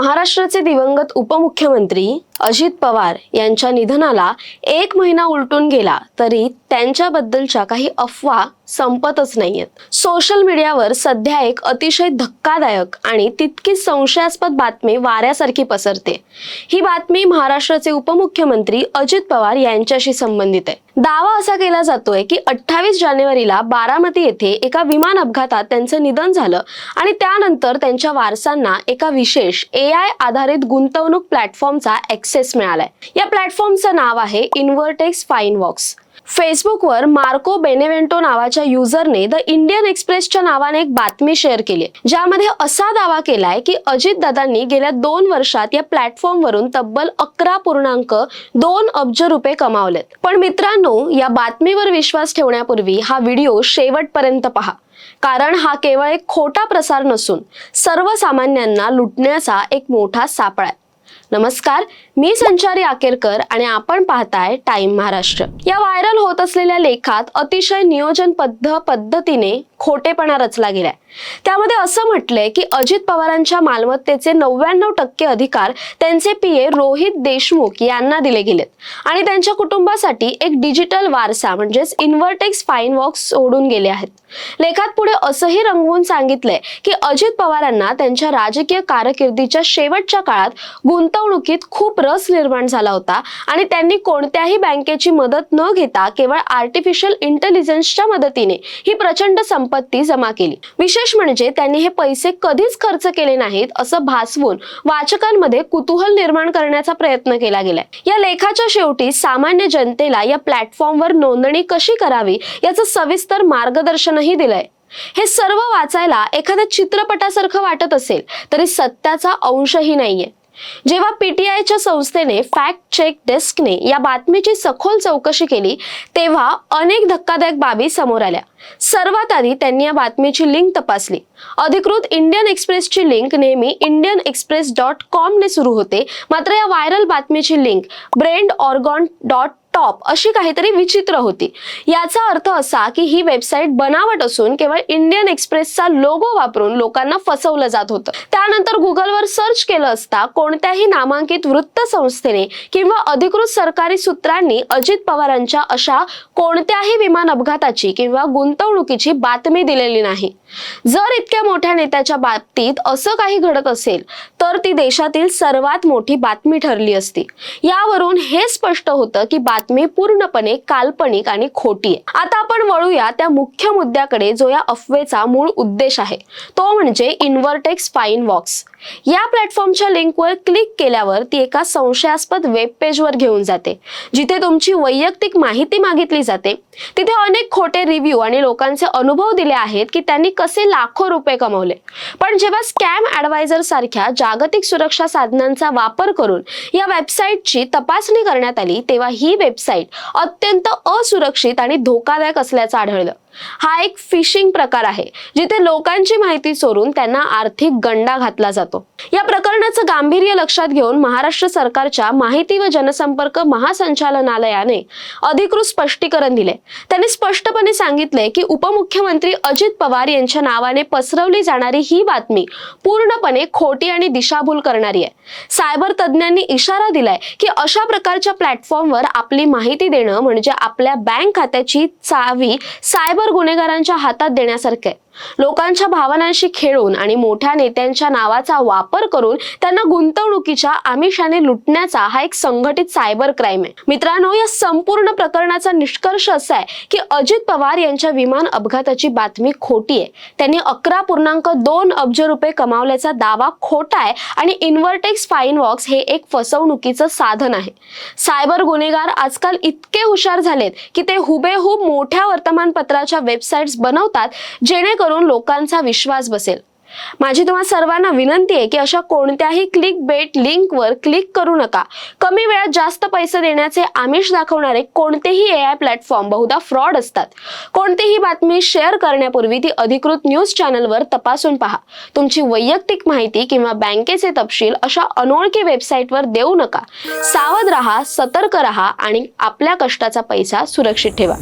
महाराष्ट्राचे दिवंगत उपमुख्यमंत्री अजित पवार यांच्या निधनाला 1 महिना उलटून गेला तरी त्यांच्याबद्दलच्या काही अफवा संपतच नाहीयेत। सोशल मीडियावर सध्या एक अतिशय धक्कादायक आणि तितकीच संशयास्पद बातमी वाऱ्यासारखी पसरते। ही बातमी महाराष्ट्राचे उपमुख्यमंत्री अजित पवार यांच्याशी संबंधित आहे। दावा असा केला जातोय की 28 जानेवारीला बारामती येथे एका विमान अपघातात त्यांचं निधन झालं आणि त्यानंतर त्यांच्या वारसांना एका विशेष AI आधारित गुंतवणूक प्लॅटफॉर्मचा ऍक्सेस मिळालाय। या प्लॅटफॉर्मचं नाव आहे इन्व्हर्टेक्स फाइनवॉक्स। फेसबुकवर मार्को बेनेवेंटो नावाच्या युजरने द इंडियन एक्सप्रेसच्या नावाने एक बातमी शेअर केली, ज्यामध्ये असा दावा केलाय की अजितदादांनी गेल्या 2 वर्षात या प्लॅटफॉर्मवरून तब्बल 11.2 अब्ज रुपये कमावलेत। पण मित्रांनो, या बातमीवर विश्वास ठेवण्यापूर्वी हा व्हिडिओ शेवटपर्यंत पहा, कारण हा केवळ एक खोटा प्रसार नसून सर्वसामान्यांना लुटण्याचा एक मोठा सापळा आहे। नमस्कार, मी संचारी आकेरकर आणि आपण पाहताय टाइम महाराष्ट्र। या व्हायरल होत असलेल्या लेखात अतिशय नियोजनबद्ध पद्धतीने खोटेपणा रचला गेलाय। त्यामध्ये असं म्हटलंय की अजित पवारांच्या मालमत्तेचे 99% अधिकार त्यांचे PA रोहित देशमुख यांना दिले गेलेत आणि त्यांच्या कुटुंबासाठी एक डिजिटल वारसा म्हणजेच इन्व्हर्टेक्स फाइनवॉक्स सोडून गेले आहेत। लेखात पुढे असंही रंगवून सांगितलंय की अजित पवारांना त्यांच्या राजकीय कारकिर्दीच्या शेवटच्या काळात गुंतवणुकीत खूप रस निर्माण झाला होता आणि त्यांनी कोणत्याही बँकेची मदत न घेता केवळ आर्टिफिशियल इंटेलिजन्सच्या मदतीने ही प्रचंड संपत्ती जमा केली। विशेष म्हणजे त्यांनी हे पैसे कधीच खर्च केले नाहीत असं भासवून वाचकांमध्ये कुतूहल निर्माण करण्याचा प्रयत्न केला गेलाय। या लेखाच्या शेवटी सामान्य जनतेला या प्लॅटफॉर्मवर नोंदणी कशी करावी याचं सविस्तर मार्गदर्शनही दिलंय। हे सर्व वाचायला एखाद्या चित्रपटासारखं वाटत असेल तरी सत्याचा अंशही नाहीये। जेव्हा PTIच्या संस्थेने फॅक्ट चेक डेस्कने या बातमीची सखोल चौकशी केली तेव्हा अनेक धक्कादायक बाबी समोर आल्या। सर्वात आधी त्यांनी या बातमीची लिंक तपासली। अधिकृत इंडियन एक्सप्रेसची लिंक नेहमी indianexpress.com ने सुरू होते, मात्र या व्हायरल बातमीची लिंक brandorgan.top अशी काहीतरी विचित्र होती। याचा अर्थ असा की ही वेबसाईट बनावट असून केवळ इंडियन एक्सप्रेसचा लोगो वापरून लोकांना फसवलं जात होतं। त्यानंतर गुगलवर सर्च केलं असता कोणत्याही नामांकित वृत्त संस्थेने किंवा अधिकृत सरकारी सूत्रांनी अजित पवारांच्या अशा कोणत्याही विमान अपघाताची किंवा गुंतवणुकीची बातमी दिलेली नाही। जर इतक्या मोठ्या नेत्याच्या बाबतीत असं काही घडत असेल तर ती देशातील सर्वात मोठी बातमी ठरली असती। यावरून हे स्पष्ट होतं की बातमी पूर्णपणे काल्पनिक आणि खोटी आहे। आता आपण वळूया त्या मुख्य मुद्द्याकडे जो या अफवेचा मूळ उद्देश आहे, तो म्हणजे इन्व्हर्टेक्स फाइनवॉक्स। या प्लॅटफॉर्मच्या लिंकवर क्लिक केल्यावर ती एका संशयास्पद वेब पेजवर घेऊन जाते, जिथे तुमची वैयक्तिक माहिती मागितली जाते। तिथे अनेक खोटे रिव्ह्यू आणि लोकांचे अनुभव दिले आहेत की त्यांनी कसे लाखो रुपये कमवले। पण जेव्हा स्कॅम ॲडवायझर सारख्या जागतिक सुरक्षा साधनांचा वापर करून या वेबसाईटची तपासणी करण्यात आली तेव्हा ही वेबसाईट अत्यंत असुरक्षित आणि धोकादायक असल्याचं आढळलं। हा एक फिशिंग प्रकार आहे, जिथे लोकांची माहिती चोरून त्यांना आर्थिक गंडा घातला जातो। या प्रकरणाचं गांभीर्य लक्षात घेऊन महाराष्ट्र सरकारच्या माहिती व जनसंपर्क महासंचालनालयाने अधिकृत स्पष्टीकरण दिले। त्यांनी स्पष्टपणे सांगितले की उपमुख्यमंत्री अजित पवार यांच्या नावाने पसरवली जाणारी ही बातमी पूर्णपणे खोटी आणि दिशाभूल करणारी आहे। सायबर तज्ञांनी इशारा दिलाय की अशा प्रकारच्या प्लॅटफॉर्मवर आपली माहिती देणं म्हणजे आपल्या बँक खात्याची चावी सायबर गुन्हेगारांच्या हातात देण्यासारखे आहे। लोकांच्या भावनांशी खेळून आणि मोठ्या नेत्यांच्या नावाचा वापर करून त्यांना गुंतवणुकीच्या आमिषाने लुटण्याचा हा एक संघटित सायबर क्राईम आहे। मित्रांनो, या संपूर्ण प्रकरणाचा निष्कर्ष असा आहे की अजित पवार यांच्या विमान अपघाताची बातमी खोटी आहे। त्यांनी 11.2 अब्ज रुपये कमावल्याचा दावा खोटा आहे आणि इन्व्हर्टेक्स फाइनवॉक्स हे एक फसवणुकीचं साधन आहे। सायबर गुन्हेगार आजकाल इतके हुशार झालेत की ते हुबेहूब मोठ्या वर्तमानपत्राच्या वेबसाईट्स बनवतात जेणेकरून लोकांचा विश्वास बसेल। माझी तुम्हा सर्वांना विनंती आहे की अशा कोणत्याही क्लिक बेट लिंकवर क्लिक करू नका। कमी वेळात जास्त पैसे देण्याचे आमिष दाखवणारे कोणतेही AI प्लॅटफॉर्म बहुधा फ्रॉड असतात। कोणतीही बातमी शेअर करण्यापूर्वी ती अधिकृत न्यूज चॅनलवर तपासून पहा। तुमची वैयक्तिक माहिती किंवा बँकेचे तपशील अशा अनोळखी वेबसाईटवर देऊ नका। सावध राहा, सतर्क राहा आणि आपल्या कष्टाचा पैसा सुरक्षित ठेवा।